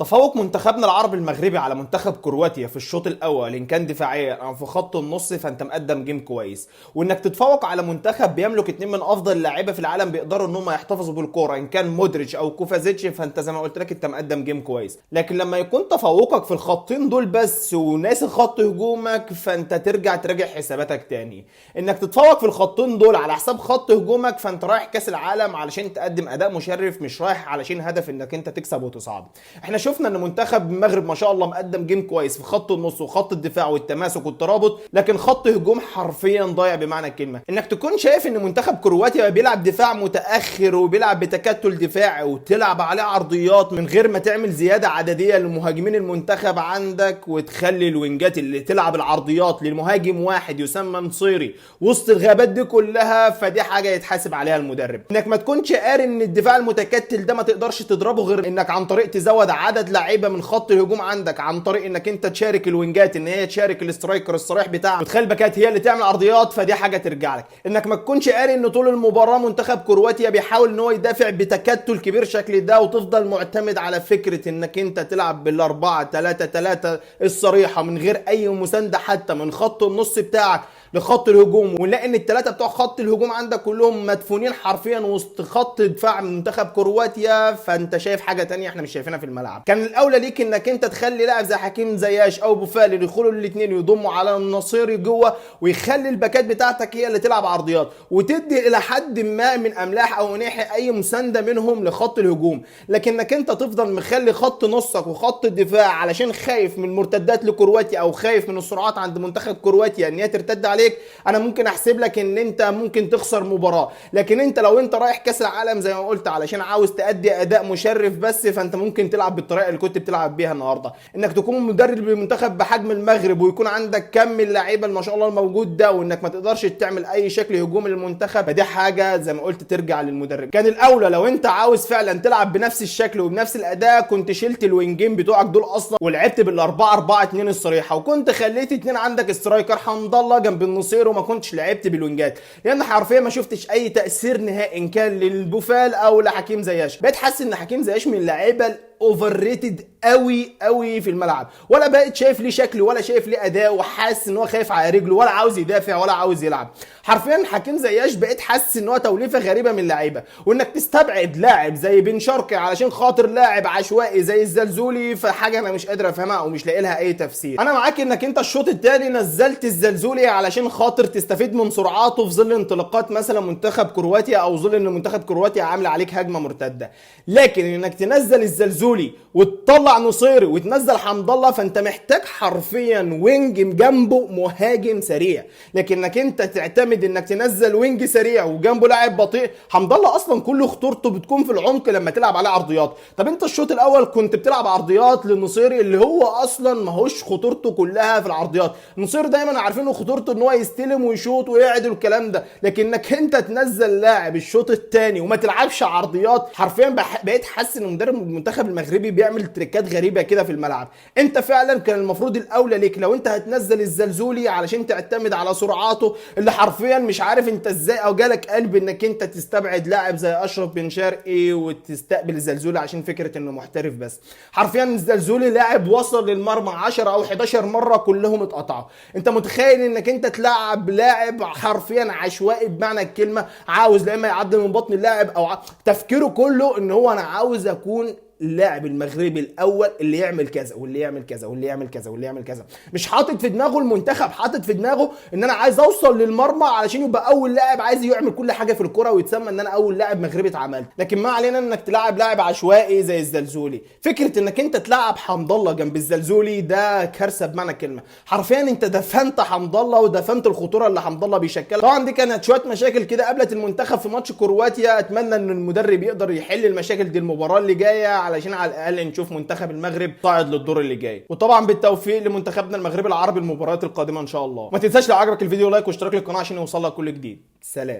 تفوق منتخبنا العربي المغربي على منتخب كرواتيا في الشوط الاول ان كان دفاعيا او في خط النص، فانت مقدم جيم كويس. وانك تتفوق على منتخب بيملك اتنين من افضل اللاعيبه في العالم بيقدروا ان هم يحتفظوا بالكوره، ان كان مودريتش او كوفازيتش، فانت زي ما قلت لك انت مقدم جيم كويس. لكن لما يكون تفوقك في الخطين دول بس وناسي خط هجومك، فانت ترجع تراجع حساباتك تاني. انك تتفوق في الخطين دول على حساب خط هجومك، فانت رايح كاس العالم علشان تقدم اداء مشرف، مش رايح علشان هدف انك انت تكسب وتصعد. احنا شفنا ان منتخب المغرب ما شاء الله مقدم جيم كويس في خط النص وخط الدفاع والتماسك والترابط، لكن خط هجوم حرفيا ضايع بمعنى الكلمه. انك تكون شايف ان منتخب كرواتيا بيلعب دفاع متاخر وبيلعب بتكتل دفاعي وتلعب عليه عرضيات من غير ما تعمل زياده عدديه لمهاجمين المنتخب عندك، وتخلي الوينجات اللي تلعب العرضيات للمهاجم واحد يسمى نصيري وسط الغابات دي كلها، فدي حاجه يتحاسب عليها المدرب. انك ما تكونش قاري ان الدفاع المتكتل ده ما تقدرش تضربه غير انك عن طريق تزود عدد لعيبه من خط الهجوم عندك، عن طريق انك انت تشارك الوينجات ان هي تشارك الاسترايكر الصريح بتاعك وتخلي الباكات هي اللي تعمل عرضيات، فدي حاجه ترجع لك. انك ما تكونش قاري ان طول المباراه منتخب كرواتيا بيحاول ان هو يدافع بتكتل كبير شكل ده، وتفضل معتمد على فكره انك انت تلعب بال4-3-3 الصريحه من غير اي مسانده حتى من خط النص بتاعك لخط الهجوم، ونلاقي ان الثلاثه بتوع خط الهجوم عندك كلهم مدفونين حرفيا وسط خط دفاع منتخب كرواتيا، فانت شايف حاجه تانية احنا مش شايفينها في الملعب. كان الاولى ليك انك انت تخلي لاعب زي حكيم زياش او بوفال يدخلوا الاثنين يضموا على النصيري جوه، ويخلي الباكات بتاعتك هي اللي تلعب عرضيات، وتدي الى حد ما من املاح او ناحيه اي مسانده منهم لخط الهجوم. لكنك انت تفضل مخلي خط نصك وخط الدفاع علشان خايف من المرتدات لكرواتيا او خايف من السرعات عند منتخب كرواتيا ان هي ترتد عليك، انا ممكن احسب لك ان انت ممكن تخسر مباراه. لكن انت لو انت رايح كاس العالم زي ما قلت علشان عاوز تأدي اداء مشرف بس، فانت ممكن تلعب بالطريقه اللي كنت بتلعب بيها النهارده، انك تكون مدرب لمنتخب بحجم المغرب ويكون عندك كم اللعيبه ما شاء الله الموجود ده، وانك ما تقدرش تعمل اي شكل هجومي للمنتخب، فدي حاجه زي ما قلت ترجع للمدرب. كان الاولى لو انت عاوز فعلا تلعب بنفس الشكل وبنفس الاداء كنت شلت الوينجين بتوعك دول اصلا ولعبت بال4-4-2 الصريحه، وكنت خليت اتنين عندك سترايكر حمد الله جنب النصير وما كنتش لعبت بالوينجات، لان حرفيا ما شفتش اي تاثير نهائي ان كان للبوفال او لحكيم زياش. بقيت حاسس ان حكيم زياش من اللعيبه اوفر ريتد قوي في الملعب، ولا بقيت شايف ليه شكله ولا شايف ليه اداء، وحاسس ان هو خايف على رجله ولا عاوز يدافع ولا عاوز يلعب. حرفيا حكيم زياش بقيت حاسس ان هو توليفه غريبه من اللعيبه، وانك تستبعد لاعب زي بن شرقي علشان خاطر لاعب عشوائي زي الزلزولي، فحاجه انا مش قادر افهمها او مش لاقي لها اي تفسير. انا معاك انك انت الشوط الثاني نزلت الزلزولي علشان خاطر تستفيد من سرعاته في ظل انطلاقات مثلا منتخب كرواتيا او ظل ان منتخب كرواتيا عامله عليك هجمه مرتده، لكن انك تنزل الزلزولي وتطلع نصيري وتنزل حمد الله، فانت محتاج حرفيا وينج جنبه مهاجم سريع. لكنك انت تعتمد انك تنزل وينج سريع وجنبه لاعب بطيء، حمد الله اصلا كل خطورته بتكون في العمق لما تلعب عليه عرضيات. طب انت الشوط الاول كنت بتلعب عرضيات للنصيري اللي هو اصلا ما هوش خطورته كلها في العرضيات، النصيري دايما عارفينه خطورته ان هو يستلم ويشوط ويعدل والكلام ده، لكنك انت تنزل لاعب الشوط الثاني وما تلعبش عرضيات، حرفيا بقيت حاسس ان مدرب المنتخب المغربي بيعمل تريكات غريبه كده في الملعب. انت فعلا كان المفروض الاولى ليك لو انت هتنزل الزلزولي علشان تعتمد على سرعاته اللي حرفيا مش عارف انت ازاي او جالك قلب انك انت تستبعد لاعب زي اشرف بن شرقي وتستقبل الزلزولي عشان فكره انه محترف بس. حرفيا الزلزولي لاعب وصل للمرمى 10 او 11 مره كلهم اتقطعوا. انت متخيل انك انت تلعب لاعب حرفيا عشوائي بمعنى الكلمه، عاوز لا اما يعدي من بطن اللاعب او تفكيره كله ان هو انا عاوز اكون اللاعب المغربي الاول اللي يعمل كذا واللي يعمل كذا واللي يعمل كذا واللي يعمل كذا، مش حاطط في دماغه المنتخب، حاطط في دماغه ان انا عايز اوصل للمرمى علشان يبقى اول لاعب عايز يعمل كل حاجه في الكره ويتسمى ان انا اول لاعب مغربي اتعملت. لكن ما علينا انك تلعب لاعب عشوائي زي الزلزولي. فكره انك انت تلعب حمد الله جنب الزلزولي ده كارثه بمعنى الكلمه، حرفيا انت دفنت حمد الله ودفنت الخطوره اللي حمد الله بيشكلها. طبعا دي كانت شويه مشاكل كده قابلت المنتخب في ماتش كرواتيا، اتمنى ان المدرب يقدر يحل المشاكل دي المباراه اللي جايه علشان على الاقل نشوف منتخب المغرب صاعد للدور اللي جاي. وطبعا بالتوفيق لمنتخبنا المغربي العربي المباريات القادمه ان شاء الله. ما تنساش لو عجبك الفيديو لايك واشتراك للقناه عشان يوصلك كل جديد. سلام.